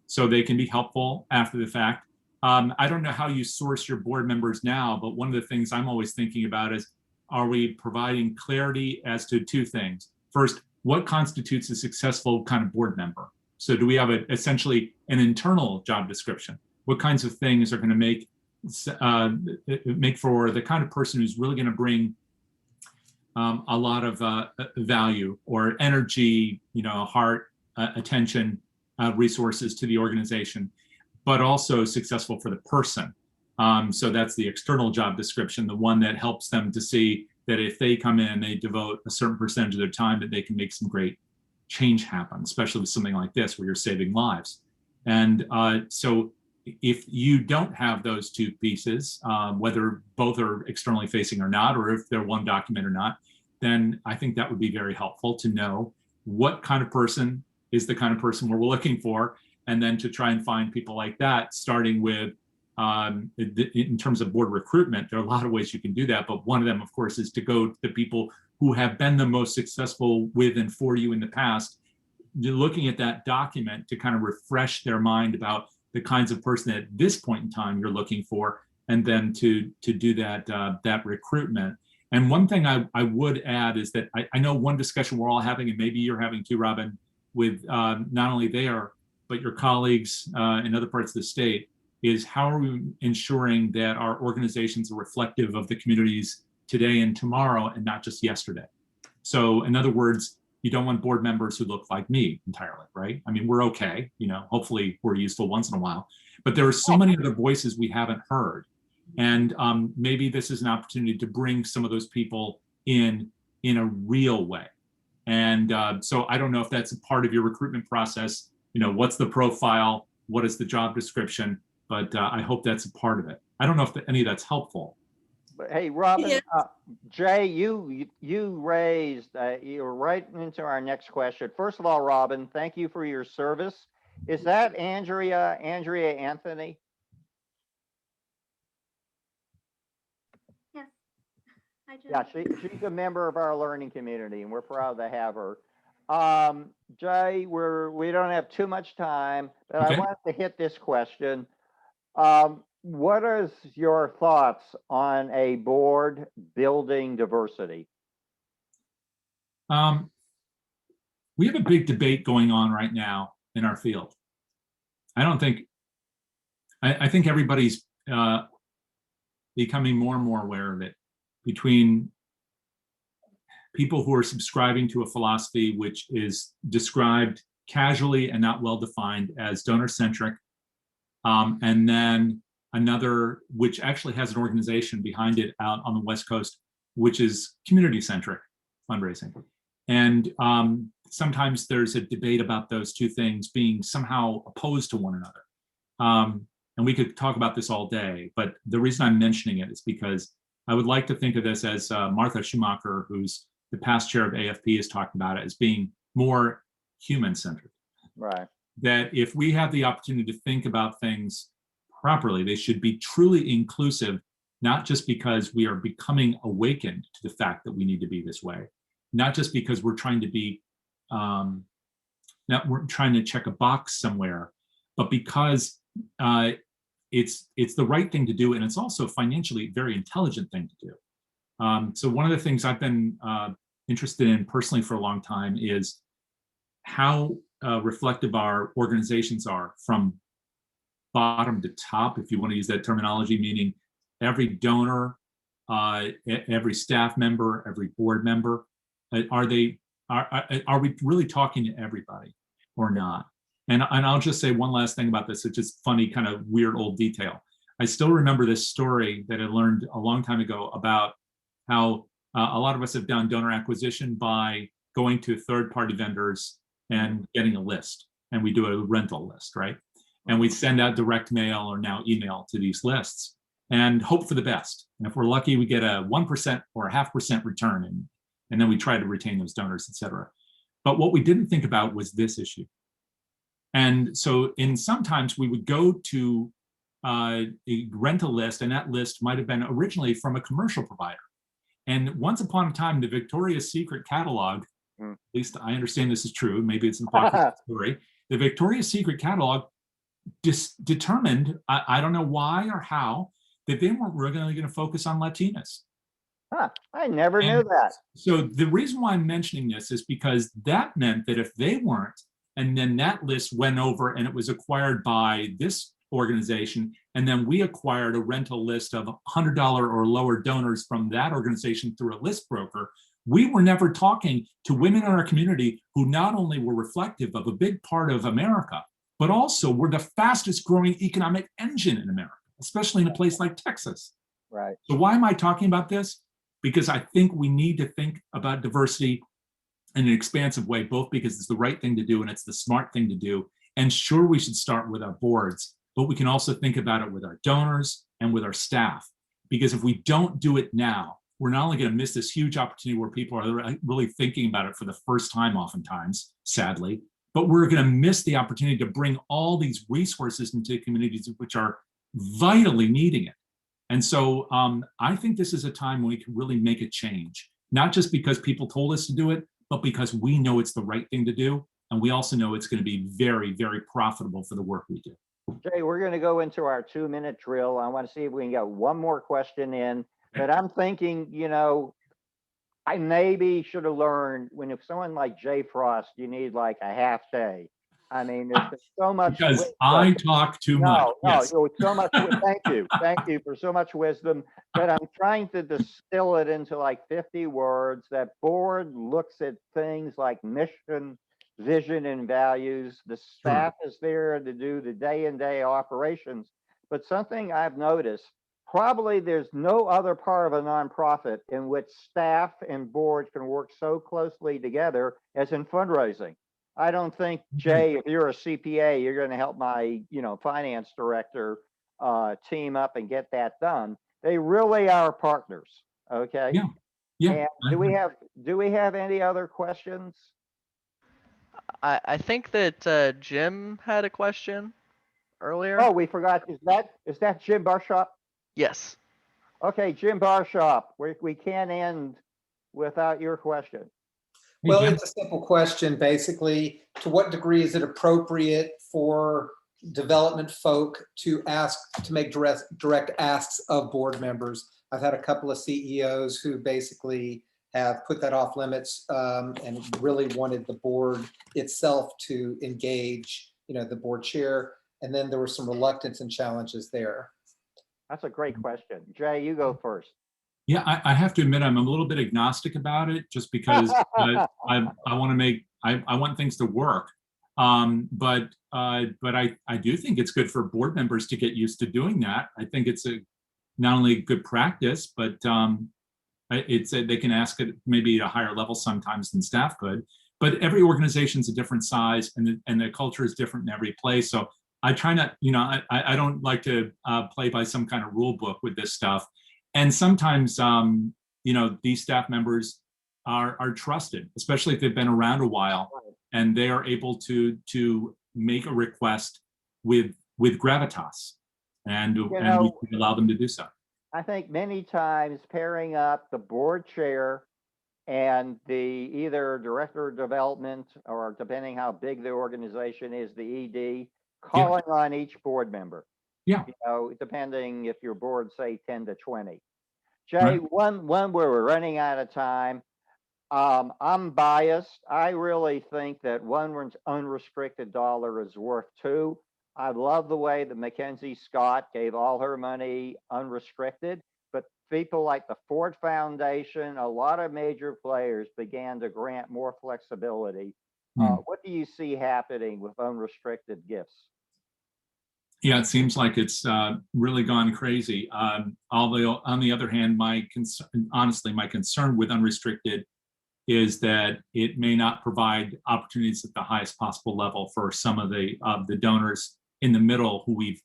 So they can be helpful after the fact. I don't know how you source your board members now, but one of the things I'm always thinking about is, are we providing clarity as to two things? First, what constitutes a successful kind of board member? So do we have essentially an internal job description? What kinds of things are going to make for the kind of person who's really going to bring a lot of value or energy, heart, attention, resources to the organization, but also successful for the person. So that's the external job description, the one that helps them to see that if they come in, they devote a certain percentage of their time, that they can make some great change happen, especially with something like this where you're saving lives. And so if you don't have those two pieces, whether both are externally facing or not, or if they're one document or not, then I think that would be very helpful to know what kind of person is the kind of person we're looking for, and then to try and find people like that, starting with, in terms of board recruitment, there are a lot of ways you can do that, but one of them, of course, is to go to the people who have been the most successful with and for you in the past, looking at that document to kind of refresh their mind about the kinds of person at this point in time you're looking for, and then to do that recruitment. And one thing I would add is that I know one discussion we're all having, and maybe you're having too, Robin, with not only there, but your colleagues in other parts of the state, is how are we ensuring that our organizations are reflective of the communities today and tomorrow, and not just yesterday. So in other words, you don't want board members who look like me entirely, right? I mean, we're okay, hopefully we're useful once in a while, but there are so many other voices we haven't heard. And maybe this is an opportunity to bring some of those people in a real way. And so I don't know if that's a part of your recruitment process, what's the profile, what is the job description, but I hope that's a part of it. I don't know if any of that's helpful. But hey, Robin, Yeah. Jay, you're right into our next question. First of all, Robin, thank you for your service. Is that Andrea Anthony? Yes. Hi, Jim. Yeah, she's a member of our learning community, and we're proud to have her. Jay, we don't have too much time, but Okay. I wanted to hit this question. What is your thoughts on a board building diversity? We have a big debate going on right now in our field. I think everybody's becoming more and more aware of it, between people who are subscribing to a philosophy which is described casually and not well defined as donor-centric, and then another which actually has an organization behind it out on the West Coast, which is community-centric fundraising. And sometimes there's a debate about those two things being somehow opposed to one another. And we could talk about this all day, but the reason I'm mentioning it is because I would like to think of this as Martha Schumacher, who's the past chair of AFP, has talked about it as being more human-centered. Right. That if we have the opportunity to think about things properly, they should be truly inclusive, not just because we are becoming awakened to the fact that we need to be this way, not just because we're trying to be, we're trying to check a box somewhere, but because it's the right thing to do, and it's also financially a very intelligent thing to do. So one of the things I've been interested in personally for a long time is how reflective our organizations are from bottom to top, if you want to use that terminology, meaning every donor, every staff member, every board member. Are we really talking to everybody or not? And I'll just say one last thing about this. It's just funny, kind of weird old detail. I still remember this story that I learned a long time ago about how a lot of us have done donor acquisition by going to third-party vendors and getting a list. And we do a rental list, right? And we send out direct mail or now email to these lists and hope for the best. And if we're lucky, we get a 1% or a 0.5% return. And then we try to retain those donors, et cetera. But what we didn't think about was this issue. And so sometimes we would go to a rental list, and that list might have been originally from a commercial provider. And once upon a time, the Victoria's Secret catalog, at least I understand this is true, maybe it's an apocryphal story, the Victoria's Secret catalog determined, I don't know why or how, that they weren't really going to focus on Latinas. Huh, I never knew that. So the reason why I'm mentioning this is because that meant that if they weren't, and then that list went over and it was acquired by this organization, and then we acquired a rental list of $100 or lower donors from that organization through a list broker, we were never talking to women in our community who not only were reflective of a big part of America, but also were the fastest growing economic engine in America, especially in a place like Texas. Right. So why am I talking about this? Because I think we need to think about diversity in an expansive way, both because it's the right thing to do and it's the smart thing to do. And sure, we should start with our boards, but we can also think about it with our donors and with our staff. Because if we don't do it now, we're not only going to miss this huge opportunity where people are really thinking about it for the first time, oftentimes, sadly, but we're going to miss the opportunity to bring all these resources into communities which are vitally needing it. And so I think this is a time when we can really make a change, not just because people told us to do it, but because we know it's the right thing to do. And we also know it's going to be very, very profitable for the work we do. Jay, we're going to go into our 2-minute drill. I want to see if we can get one more question in. But I'm thinking, you know, I maybe should have learned when if someone like Jay Frost, you need like a half day. I mean, there's been so much. Because I talk too much. No, so much. Thank you for so much wisdom. But I'm trying to distill it into like 50 words. That board looks at things like mission, vision, and values. The staff is there to do the day-in-day operations. But something I've noticed, probably there's no other part of a nonprofit in which staff and board can work so closely together as in fundraising. I don't think, Jay, if you're a CPA, you're going to help my, finance director team up and get that done. They really are partners. Okay. Yeah. Yeah. And do we have any other questions? I think that Jim had a question earlier. Oh, we forgot. Is that Jim Barshop? Yes. Okay, Jim Barshop. We can't end without your question. Well, it's a simple question, basically. To what degree is it appropriate for development folk to make direct asks of board members? I've had a couple of CEOs who basically have put that off limits and really wanted the board itself to engage, the board chair. And then there were some reluctance and challenges there. That's a great question. Jay, you go first. Yeah, I have to admit I'm a little bit agnostic about it, just because I want things to work. But I do think it's good for board members to get used to doing that. I think it's not only a good practice, but they can ask it maybe at a higher level sometimes than staff could. But every organization's a different size, and the culture is different in every place. So I try not, I don't like to play by some kind of rule book with this stuff. And sometimes, these staff members are trusted, especially if they've been around a while, and they are able to make a request with gravitas, and we allow them to do so. I think many times pairing up the board chair and the either director of development, or depending how big the organization is, the ED, calling on each board member. Yeah. Depending if your board say 10 to 20. Jay, one where we're running out of time. I'm biased. I really think that one unrestricted dollar is worth two. I love the way that Mackenzie Scott gave all her money unrestricted, but people like the Ford Foundation, a lot of major players began to grant more flexibility. What do you see happening with unrestricted gifts? Yeah, it seems like it's really gone crazy. Although on the other hand, honestly, my concern with unrestricted is that it may not provide opportunities at the highest possible level for some of the donors in the middle who we've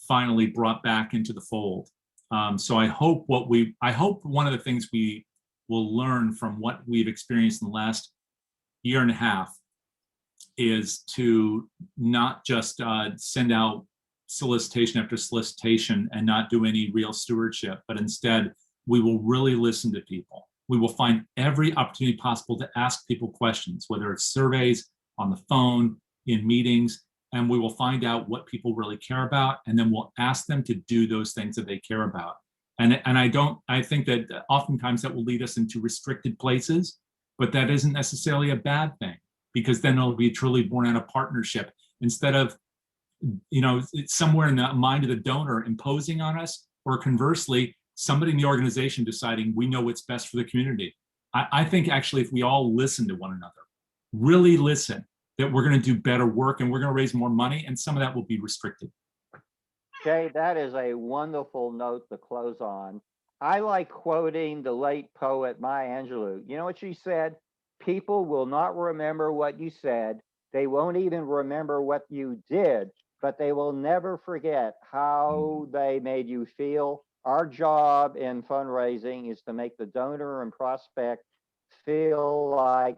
finally brought back into the fold. So I hope one of the things we will learn from what we've experienced in the last year and a half is to not just send out solicitation after solicitation and not do any real stewardship, but instead we will really listen to people. We will find every opportunity possible to ask people questions, whether it's surveys, on the phone, in meetings, and we will find out what people really care about, and then we'll ask them to do those things that they care about. And I think that oftentimes that will lead us into restricted places, but that isn't necessarily a bad thing, because then it'll be truly born out of partnership instead of, it's somewhere in the mind of the donor imposing on us, or conversely, somebody in the organization deciding we know what's best for the community. I think actually if we all listen to one another, really listen, that we're going to do better work and we're going to raise more money, and some of that will be restricted. Jay, that is a wonderful note to close on. I like quoting the late poet Maya Angelou. You know what she said? People will not remember what you said. They won't even remember what you did, but they will never forget how they made you feel. Our job in fundraising is to make the donor and prospect feel like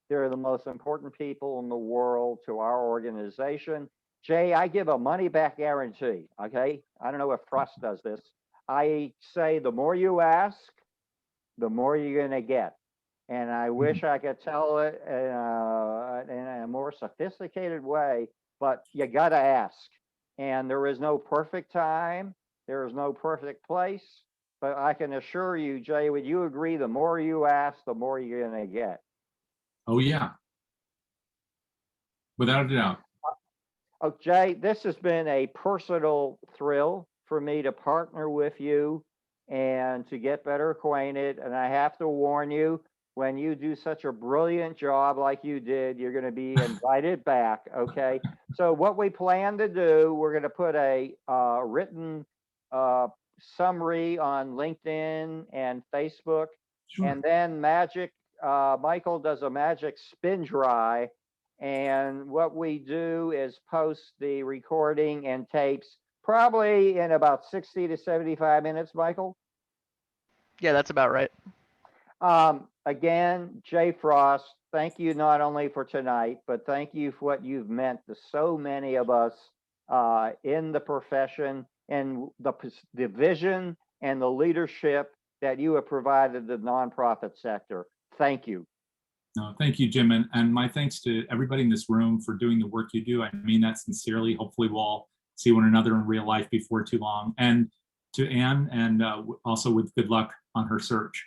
they're the most important people in the world to our organization. Jay, I give a money back guarantee. Okay. I don't know if Frost does this. I say the more you ask, the more you're going to get. And I wish I could tell it in a more sophisticated way, but you got to ask. And there is no perfect time, there is no perfect place. But I can assure you, Jay, would you agree? The more you ask, the more you're going to get. Oh, yeah. Without a doubt. Oh, Jay, this has been a personal thrill for me to partner with you and to get better acquainted. And I have to warn you, when you do such a brilliant job like you did, you're going to be invited back. Okay. So, what we plan to do, we're going to put a written summary on LinkedIn and Facebook. Sure. And then Michael does a magic spin dry. And what we do is post the recording and tapes probably in about 60 to 75 minutes, Michael. Yeah, that's about right. Again, Jay Frost, thank you not only for tonight, but thank you for what you've meant to so many of us in the profession, and the vision and the leadership that you have provided the nonprofit sector. Thank you. No, thank you, Jim. And my thanks to everybody in this room for doing the work you do. I mean that sincerely. Hopefully we'll all see one another in real life before too long. And to Anne, and also with good luck on her search.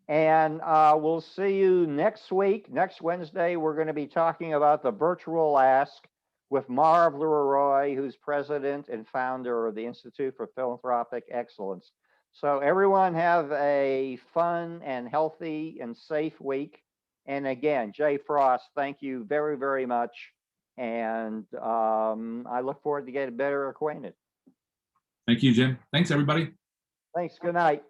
And we'll see you next week. Next Wednesday, we're going to be talking about the virtual ask with Marv Leroy, who's president and founder of the Institute for Philanthropic Excellence. So everyone have a fun and healthy and safe week. And again, Jay Frost, thank you very, very much. And I look forward to getting better acquainted. Thank you, Jim. Thanks, everybody. Thanks. Good night.